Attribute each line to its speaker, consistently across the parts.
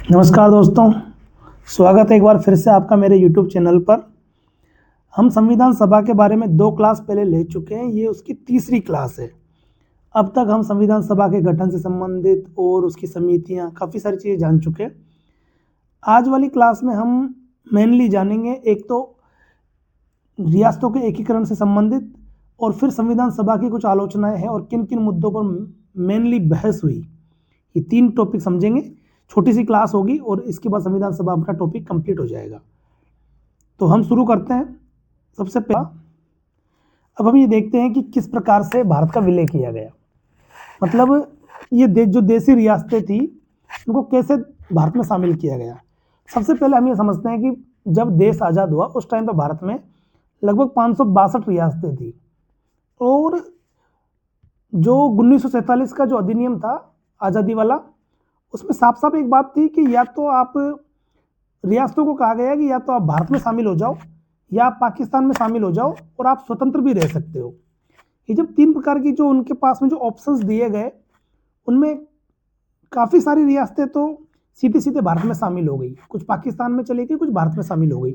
Speaker 1: नमस्कार दोस्तों, स्वागत है एक बार फिर से आपका मेरे यूट्यूब चैनल पर। हम संविधान सभा के बारे में 2 क्लास पहले ले चुके हैं, ये उसकी तीसरी क्लास है। अब तक हम संविधान सभा के गठन से संबंधित और उसकी समितियां काफ़ी सारी चीज़ें जान चुके हैं। आज वाली क्लास में हम मेनली जानेंगे एक तो रियासतों के एकीकरण से संबंधित और फिर संविधान सभा की कुछ आलोचनाएं हैं और किन किन मुद्दों पर मेनली बहस हुई, ये 3 टॉपिक समझेंगे। छोटी सी क्लास होगी और इसके बाद संविधान सभा अपना टॉपिक कंप्लीट हो जाएगा। तो हम शुरू करते हैं। सबसे पहला अब हम ये देखते हैं कि किस प्रकार से भारत का विलय किया गया, मतलब ये जो देसी रियासतें थी उनको कैसे भारत में शामिल किया गया। सबसे पहले हम ये समझते हैं कि जब देश आज़ाद हुआ उस टाइम पर भारत में लगभग 562 रियासतें थी और जो 1947 का जो अधिनियम था आज़ादी वाला, उसमें साफ साफ एक बात थी कि या तो आप रियासतों को कहा गया कि या तो आप भारत में शामिल हो जाओ या आप पाकिस्तान में शामिल हो जाओ और आप स्वतंत्र भी रह सकते हो। ये जब 3 प्रकार की जो उनके पास में जो ऑप्शंस दिए गए, उनमें काफ़ी सारी रियासतें तो सीधे सीधे भारत में शामिल हो गई, कुछ पाकिस्तान में चली गई, कुछ भारत में शामिल हो गई।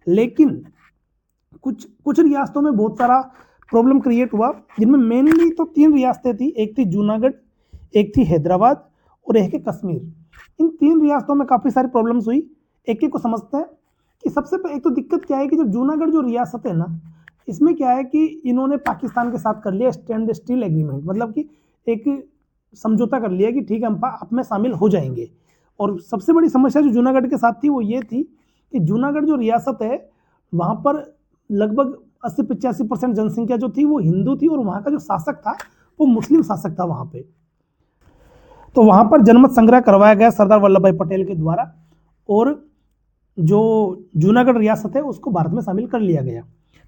Speaker 1: लेकिन कुछ रियासतों में बहुत सारा प्रॉब्लम क्रिएट हुआ, जिनमें मेनली तो 3 रियासतें थी। एक थी जूनागढ़, एक थी हैदराबाद और एक है कश्मीर। इन 3 रियासतों में काफ़ी सारी प्रॉब्लम्स हुई। एक एक को समझते हैं कि सबसे पहले एक तो दिक्कत क्या है कि जब जूनागढ़ जो रियासत है ना, इसमें क्या है कि इन्होंने पाकिस्तान के साथ कर लिया स्टैंड स्टिल एग्रीमेंट, मतलब कि एक समझौता कर लिया कि ठीक है हम आप में शामिल हो जाएंगे। और सबसे बड़ी समस्या जो जूनागढ़ के साथ थी वो ये थी कि जूनागढ़ जो रियासत है वहाँ पर लगभग 80-85% जनसंख्या जो थी वो हिंदू थी और वहाँ का जो शासक था वो मुस्लिम शासक था वहाँ पे। तो वहाँ पर जनमत संग्रह करवाया गया सरदार वल्लभ भाई पटेल के द्वारा और जो जूनागढ़ रियासत है उसको भारत में शामिल कर लिया गया।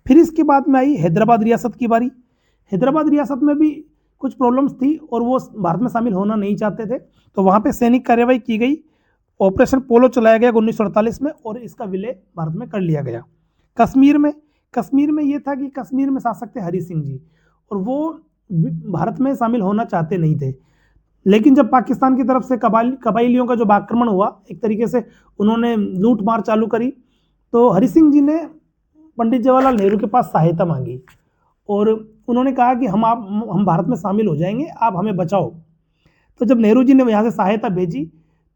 Speaker 1: फिर इसके बाद में आई हैदराबाद रियासत की बारी। हैदराबाद रियासत में भी कुछ प्रॉब्लम्स थी और वो भारत में शामिल होना नहीं चाहते थे, तो वहाँ पे सैनिक कार्रवाई की गई, ऑपरेशन पोलो चलाया गया 1948 में और इसका विलय भारत में कर लिया गया। कश्मीर में ये था कि कश्मीर में शासक थे हरि सिंह जी और वो भारत में शामिल होना चाहते नहीं थे। लेकिन जब पाकिस्तान की तरफ से कबाइलियों का जब आक्रमण हुआ, एक तरीके से उन्होंने लूट मार चालू करी, तो हरि सिंह जी ने पंडित जवाहरलाल नेहरू के पास सहायता मांगी और उन्होंने कहा कि हम भारत में शामिल हो जाएंगे, आप हमें बचाओ। तो जब नेहरू जी ने यहाँ से सहायता भेजी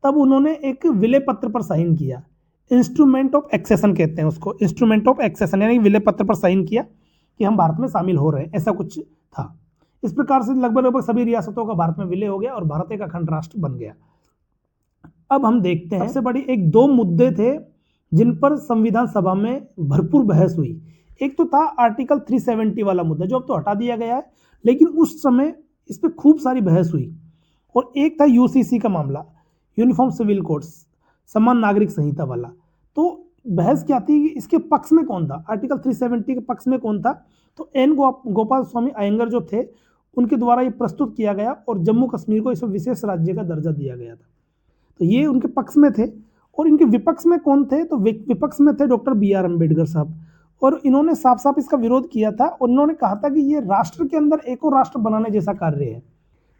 Speaker 1: तब उन्होंने एक विलय पत्र पर साइन किया, इंस्ट्रूमेंट ऑफ एक्सेशन कहते हैं उसको, इंस्ट्रूमेंट ऑफ एक्सेशन, यानी विलय पत्र पर साइन किया कि हम भारत में शामिल हो रहे हैं, ऐसा कुछ था। इस प्रकार से लगभग सभी रियासतों का भारत में विलय हो गया और भारत एक अखंड राष्ट्र बन गया। अब हम देखते हैं सबसे बड़ी एक 2 मुद्दे थे जिन पर संविधान सभा में भरपूर बहस हुई। एक तो था आर्टिकल 370 वाला मुद्दा जो अब तो हटा दिया गया है, लेकिन उस समय इस पर खूब सारी बहस हुई। और एक था यूसीसी का मामला, यूनिफॉर्म सिविल कोड्स, समान नागरिक संहिता वाला। तो बहस क्या थी कि इसके पक्ष में कौन था, आर्टिकल 370 के पक्ष में कौन था। तो एन गोपाल स्वामी अयंगर जो थे उनके द्वारा ये प्रस्तुत किया गया और जम्मू कश्मीर को इसमें विशेष राज्य का दर्जा दिया गया था। तो ये उनके पक्ष में थे। और इनके विपक्ष में कौन थे, तो विपक्ष में थे डॉक्टर BR अम्बेडकर साहब, और इन्होंने साफ साफ इसका विरोध किया था और इन्होंने कहा था कि ये राष्ट्र के अंदर एक और राष्ट्र बनाने जैसा कार्य है,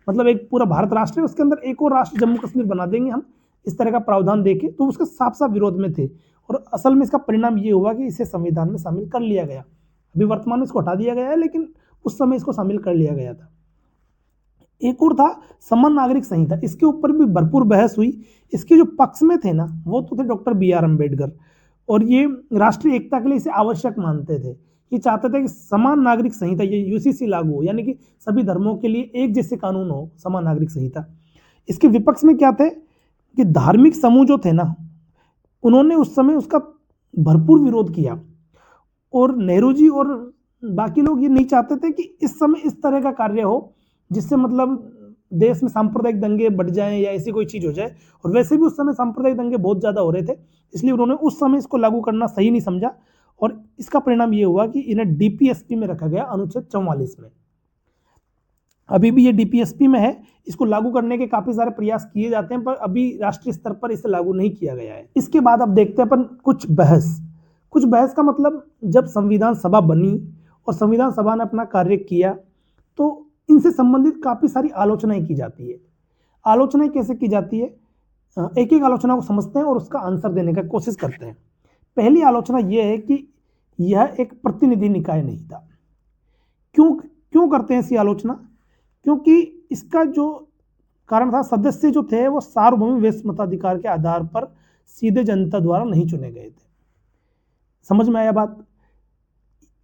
Speaker 1: मतलब एक पूरा भारत राष्ट्र है उसके अंदर एक और राष्ट्र जम्मू कश्मीर बना देंगे हम, इस तरह का प्रावधान देके, तो उसके साफ साफ विरोध में थे। और असल में इसका परिणाम ये हुआ कि इसे संविधान में शामिल कर लिया गया। अभी वर्तमान में इसको हटा दिया गया है, लेकिन उस समय इसको शामिल कर लिया गया था। एक और था समान नागरिक संहिता, इसके ऊपर भी भरपूर बहस हुई। इसके जो पक्ष में थे ना वो तो थे डॉक्टर BR अम्बेडकर, और ये राष्ट्रीय एकता के लिए इसे आवश्यक मानते थे। ये चाहते थे कि समान नागरिक संहिता, ये यूसीसी लागू हो, यानी कि सभी धर्मों के लिए एक जैसे कानून हो, समान नागरिक संहिता। इसके विपक्ष में क्या थे कि धार्मिक समूह जो थे ना, उन्होंने उस समय उसका भरपूर विरोध किया और नेहरू जी और बाकी लोग ये नहीं चाहते थे कि इस समय इस तरह का कार्य हो जिससे मतलब देश में सांप्रदायिक दंगे बढ़ जाएं या ऐसी कोई चीज हो जाए। और वैसे भी उस समय सांप्रदायिक दंगे बहुत ज्यादा हो रहे थे, इसलिए उन्होंने उस समय इसको लागू करना सही नहीं समझा और इसका परिणाम ये हुआ कि इन्हें DPSP में रखा गया, अनुच्छेद 44 में। अभी भी ये DPSP में है, इसको लागू करने के काफी सारे प्रयास किए जाते हैं पर अभी राष्ट्रीय स्तर पर इसे लागू नहीं किया गया है। इसके बाद अब देखते हैं अपन कुछ बहस का मतलब, जब संविधान सभा बनी और संविधान सभा ने अपना कार्य किया तो इनसे संबंधित काफी सारी आलोचनाएं की जाती है। आलोचनाएं कैसे की जाती है, एक एक आलोचना को समझते हैं और उसका आंसर देने का कोशिश करते हैं। पहली आलोचना यह है कि यह एक प्रतिनिधि निकाय नहीं था। क्यों क्यों करते हैं ऐसी आलोचना? क्योंकि इसका जो कारण था, सदस्य जो थे वो सार्वभौमिक व्यस्त मताधिकार के आधार पर सीधे जनता द्वारा नहीं चुने गए थे। समझ में आया बात?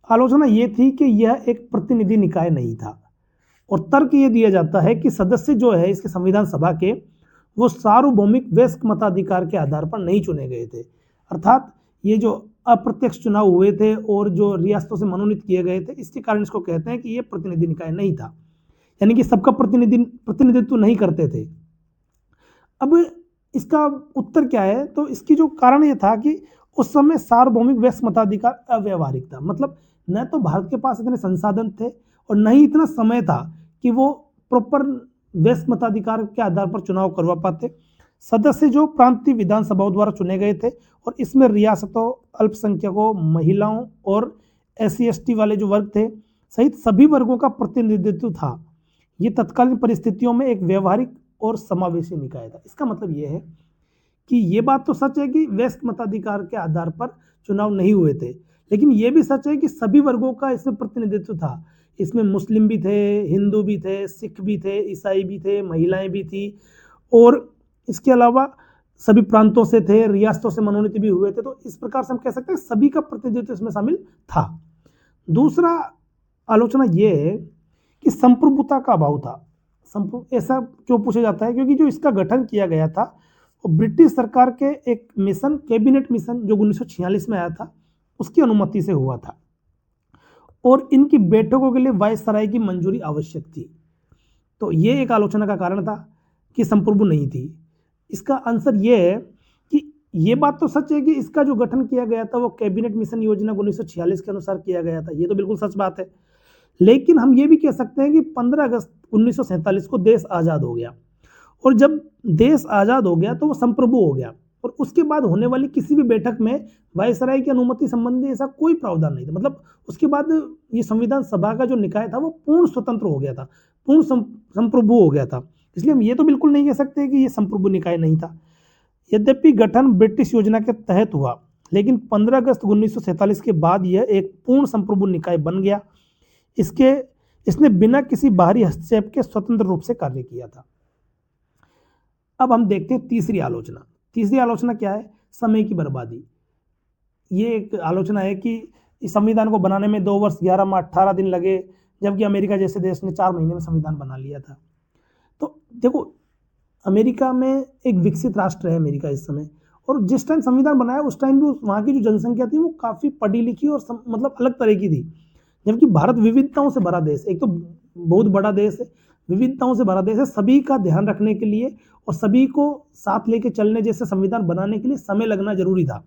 Speaker 1: आलोचना ये थी कि यह एक प्रतिनिधि निकाय नहीं था, और तर्क ये दिया जाता है कि सदस्य जो है इसके संविधान सभा के, वो सार्वभौमिक वयस्क मताधिकार के आधार पर नहीं चुने गए थे। अर्थात ये जो अप्रत्यक्ष चुनाव हुए थे और जो रियासतों से मनोनीत किए गए थे, इसके कारण इसको कहते हैं कि ये प्रतिनिधि निकाय नहीं था, यानी कि सबका प्रतिनिधित्व नहीं करते थे। अब इसका उत्तर क्या है? तो इसकी जो कारण ये था कि उस समय सार्वभौमिक वयस्क मताधिकार अव्यवहारिक था। मतलब न तो भारत के पास इतने संसाधन थे और न ही इतना समय था कि वो प्रॉपर वयस्क मताधिकार के आधार पर चुनाव करवा पाते। सदस्य जो प्रांतीय विधानसभाओं द्वारा चुने गए थे, और इसमें रियासतों, अल्पसंख्यकों, महिलाओं और SC ST वाले जो वर्ग थे सहित सभी वर्गों का प्रतिनिधित्व था। ये तत्कालीन परिस्थितियों में एक व्यवहारिक और समावेशी निकाय था। इसका मतलब ये है कि ये बात तो सच है कि वयस्क मताधिकार के आधार पर चुनाव नहीं हुए थे, लेकिन ये भी सच है कि सभी वर्गों का इसमें प्रतिनिधित्व था। इसमें मुस्लिम भी थे, हिंदू भी थे, सिख भी थे, ईसाई भी थे, महिलाएं भी थी, और इसके अलावा सभी प्रांतों से थे, रियासतों से मनोनीत भी हुए थे। तो इस प्रकार से हम कह सकते हैं सभी का प्रतिनिधित्व इसमें शामिल था। दूसरा आलोचना ये है कि संप्रभुता का अभाव था। ऐसा क्यों पूछा जाता है? क्योंकि जो इसका गठन किया गया था वो ब्रिटिश सरकार के एक मिशन, कैबिनेट मिशन, जो 1946 में आया था, उसकी अनुमति से हुआ था, और इनकी बैठकों के लिए वायसराय की मंजूरी आवश्यक थी। तो ये एक आलोचना का कारण था कि संप्रभु नहीं थी। इसका आंसर ये है कि ये बात तो सच है कि इसका जो गठन किया गया था वो कैबिनेट मिशन योजना 1946 के अनुसार किया गया था, ये तो बिल्कुल सच बात है। लेकिन हम ये भी कह सकते हैं कि 15 अगस्त 1947 को देश आज़ाद हो गया, और जब देश आज़ाद हो गया तो वो संप्रभु हो गया, और उसके बाद होने वाली किसी भी बैठक में वायसराय की अनुमति संबंधी ऐसा कोई प्रावधान नहीं था। मतलब उसके बाद ये संविधान सभा का जो निकाय था वो पूर्ण स्वतंत्र हो गया था, पूर्ण संप्रभु हो गया था। इसलिए हम ये तो बिल्कुल नहीं कह सकते कि ये संप्रभु निकाय नहीं था। यद्यपि गठन ब्रिटिश योजना के तहत हुआ, लेकिन 15 अगस्त 1947 के बाद यह एक पूर्ण संप्रभु निकाय बन गया। इसने बिना किसी बाहरी हस्तक्षेप के स्वतंत्र रूप से कार्य किया था। अब हम देखते हैं तीसरी आलोचना। तीसरी आलोचना क्या है? समय की बर्बादी। ये एक आलोचना है कि इस संविधान को बनाने में 2 वर्ष 11 माह 18 दिन लगे, जबकि अमेरिका जैसे देश ने 4 महीने में संविधान बना लिया था। तो देखो, अमेरिका में एक विकसित राष्ट्र है अमेरिका इस समय, और जिस टाइम संविधान बनाया उस टाइम भी वहाँ की जो जनसंख्या थी वो काफ़ी पढ़ी लिखी और मतलब अलग तरह की थी। जबकि भारत विविधताओं से भरा देश है, एक तो बहुत बड़ा देश है, विविधताओं से भरा देश है। सभी का ध्यान रखने के लिए और सभी को साथ लेके चलने जैसे संविधान बनाने के लिए समय लगना जरूरी था।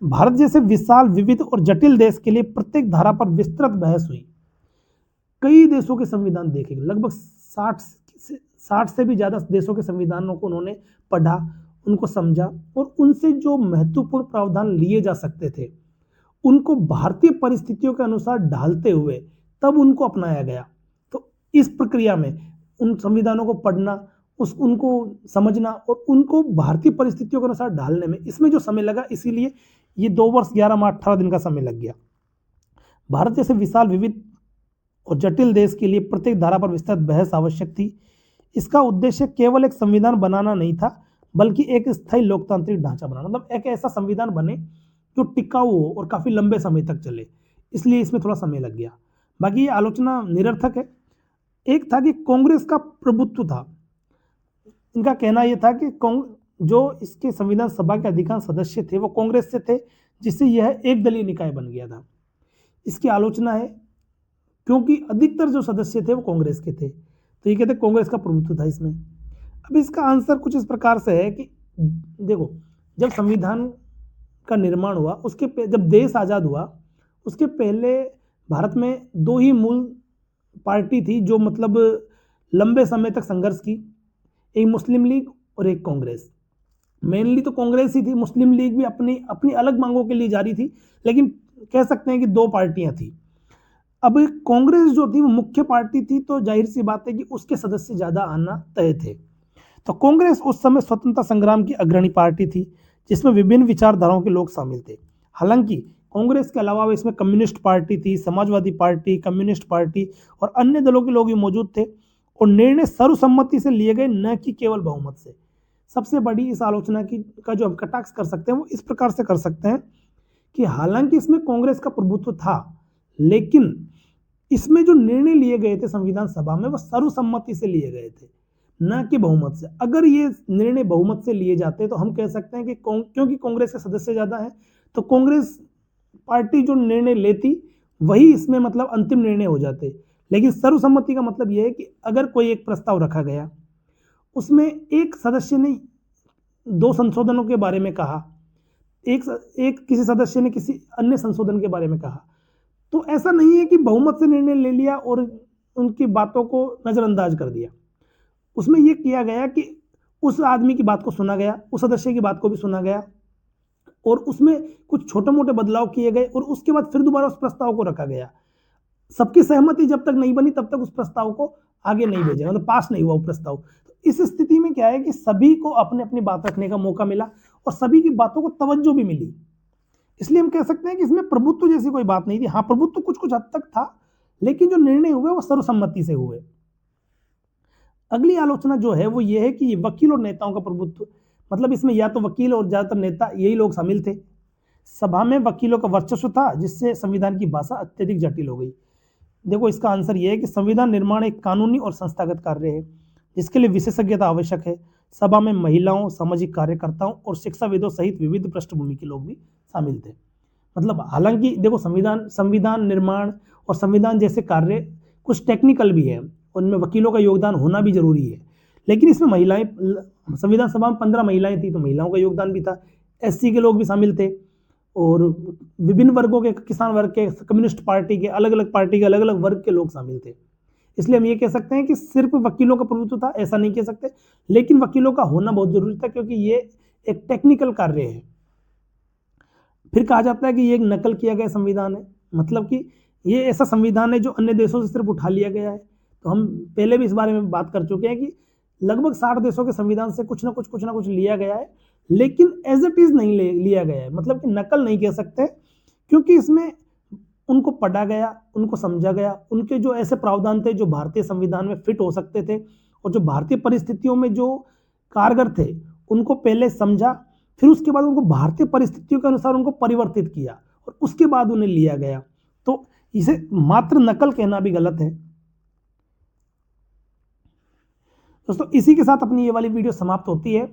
Speaker 1: भारत जैसे विशाल, विविध और जटिल देश के लिए प्रत्येक धारा पर विस्तृत बहस हुई। कई देशों के संविधान देखे, लगभग 60 से भी ज्यादा देशों के संविधानों को उन्होंने पढ़ा, उनको समझा, और उनसे जो महत्वपूर्ण प्रावधान लिए जा सकते थे उनको भारतीय परिस्थितियों के अनुसार ढालते हुए तब उनको अपनाया गया। तो इस प्रक्रिया में उन संविधानों को पढ़ना, उनको समझना और उनको भारतीय परिस्थितियों के अनुसार ढालने में इसमें जो समय लगा, इसीलिए ये 2 वर्ष 11 माह 18 दिन का समय लग गया। भारत जैसे विशाल, विविध और जटिल देश के लिए प्रत्येक धारा पर विस्तृत बहस आवश्यक थी। इसका उद्देश्य केवल एक संविधान बनाना नहीं था, बल्कि एक स्थायी लोकतांत्रिक ढांचा बनाना। मतलब एक ऐसा संविधान बने जो टिकाऊ हो और काफी लंबे समय तक चले, इसलिए इसमें थोड़ा समय लग गया। बाकी ये आलोचना निरर्थक है। एक था कि कांग्रेस का प्रभुत्व था। इनका कहना यह था कि जो इसके संविधान सभा के अधिकांश सदस्य थे वो कांग्रेस से थे, जिससे यह एक दलीय निकाय बन गया था। इसकी आलोचना है क्योंकि अधिकतर जो सदस्य थे वो कांग्रेस के थे, तो ये कहते कांग्रेस का प्रभुत्व था इसमें। अब इसका आंसर कुछ इस प्रकार से है कि देखो, जब संविधान का निर्माण हुआ, जब देश आज़ाद हुआ, उसके पहले भारत में 2 ही मूल पार्टी थी जो मतलब लंबे समय तक संघर्ष की, एक मुस्लिम लीग और एक कांग्रेस। मेनली तो कांग्रेस ही थी, मुस्लिम लीग भी अपनी अलग मांगों के लिए जारी थी, लेकिन कह सकते हैं कि 2 पार्टियां थी। अब कांग्रेस जो थी वो मुख्य पार्टी थी, तो जाहिर सी बात है कि उसके सदस्य ज्यादा आना तय थे। तो कांग्रेस उस समय स्वतंत्रता संग्राम की अग्रणी पार्टी थी जिसमें विभिन्न विचारधाराओं के लोग शामिल थे। हालांकि कांग्रेस के अलावा इसमें कम्युनिस्ट पार्टी थी, समाजवादी पार्टी, कम्युनिस्ट पार्टी और अन्य दलों के लोग भी मौजूद थे और निर्णय सर्वसम्मति से लिए गए, न कि केवल बहुमत से। सबसे बड़ी इस आलोचना की का जो हम कटाक्ष कर सकते हैं वो इस प्रकार से कर सकते हैं कि हालांकि इसमें कांग्रेस का प्रभुत्व था, लेकिन इसमें जो निर्णय लिए गए थे संविधान सभा में वो सर्वसम्मति से लिए गए थे, न कि बहुमत से। अगर ये निर्णय बहुमत से लिए जाते तो हम कह सकते हैं कि क्योंकि कांग्रेस के सदस्य ज्यादा हैं तो कांग्रेस पार्टी जो निर्णय लेती वही इसमें मतलब अंतिम निर्णय हो जाते। लेकिन सर्वसम्मति का मतलब यह है कि अगर कोई एक प्रस्ताव रखा गया, उसमें एक सदस्य ने 2 संशोधनों के बारे में कहा, एक किसी सदस्य ने किसी अन्य संशोधन के बारे में कहा, तो ऐसा नहीं है कि बहुमत से निर्णय ले लिया और उनकी बातों को नजरअंदाज कर दिया। उसमें यह किया गया कि उस आदमी की बात को सुना गया, उस सदस्य की बात को भी सुना गया और उसमें कुछ छोटे मोटे बदलाव किए गए और उसके बाद फिर दोबारा उस प्रस्ताव को रखा गया। सबकी सहमति जब तक नहीं बनी तब तक उस प्रस्ताव को आगे नहीं भेजा, मतलब पास नहीं हुआ वो प्रस्ताव। तो इस स्थिति में क्या है कि सभी को अपने अपनी बात रखने का मौका मिला और सभी की बातों को तवज्जो भी मिली। इसलिए हम कह सकते हैं कि इसमें प्रभुत्व जैसी कोई बात नहीं थी। हाँ, प्रभुत्व कुछ कुछ हद तक था, लेकिन जो निर्णय हुए वो सर्वसम्मति से हुए। अगली आलोचना जो है वो ये है कि वकील और नेताओं का प्रभुत्व, मतलब इसमें या तो वकील और ज्यादातर नेता यही लोग शामिल थे। सभा में वकीलों का वर्चस्व था जिससे संविधान की भाषा अत्यधिक जटिल हो गई। देखो, इसका आंसर यह है कि संविधान निर्माण एक कानूनी और संस्थागत कार्य है जिसके लिए विशेषज्ञता आवश्यक है। सभा में महिलाओं, सामाजिक कार्यकर्ताओं और शिक्षाविदों सहित विविध पृष्ठभूमि के लोग भी शामिल थे। मतलब हालांकि देखो, संविधान निर्माण और संविधान जैसे कार्य कुछ टेक्निकल भी है, उनमें वकीलों का योगदान होना भी जरूरी है, लेकिन इसमें महिलाएं, संविधान सभा में 15 महिलाएं थी तो महिलाओं का योगदान भी था। एससी के लोग भी शामिल थे और विभिन्न वर्गों के, किसान वर्ग के, कम्युनिस्ट पार्टी के, अलग अलग पार्टी के अलग अलग वर्ग के लोग शामिल थे। इसलिए हम ये कह सकते हैं कि सिर्फ वकीलों का प्रभुत्व था ऐसा नहीं कह सकते, लेकिन वकीलों का होना बहुत जरूरी था क्योंकि ये एक टेक्निकल कार्य है। फिर कहा जाता है कि ये एक नकल किया गया संविधान है, मतलब कि ये ऐसा संविधान है जो अन्य देशों से सिर्फ उठा लिया गया है। तो हम पहले भी इस बारे में बात कर चुके हैं कि लगभग 60 देशों के संविधान से कुछ ना कुछ लिया गया है, लेकिन एज इट इज नहीं लिया गया है, मतलब कि नकल नहीं कह सकते, क्योंकि इसमें उनको पढ़ा गया, उनको समझा गया, उनके जो ऐसे प्रावधान थे जो भारतीय संविधान में फिट हो सकते थे और जो भारतीय परिस्थितियों में जो कारगर थे उनको पहले समझा, फिर उसके बाद उनको भारतीय परिस्थितियों के अनुसार उनको परिवर्तित किया और उसके बाद उन्हें लिया गया। तो इसे मात्र नकल कहना भी गलत है। दोस्तों, इसी के साथ अपनी ये वाली वीडियो समाप्त होती है।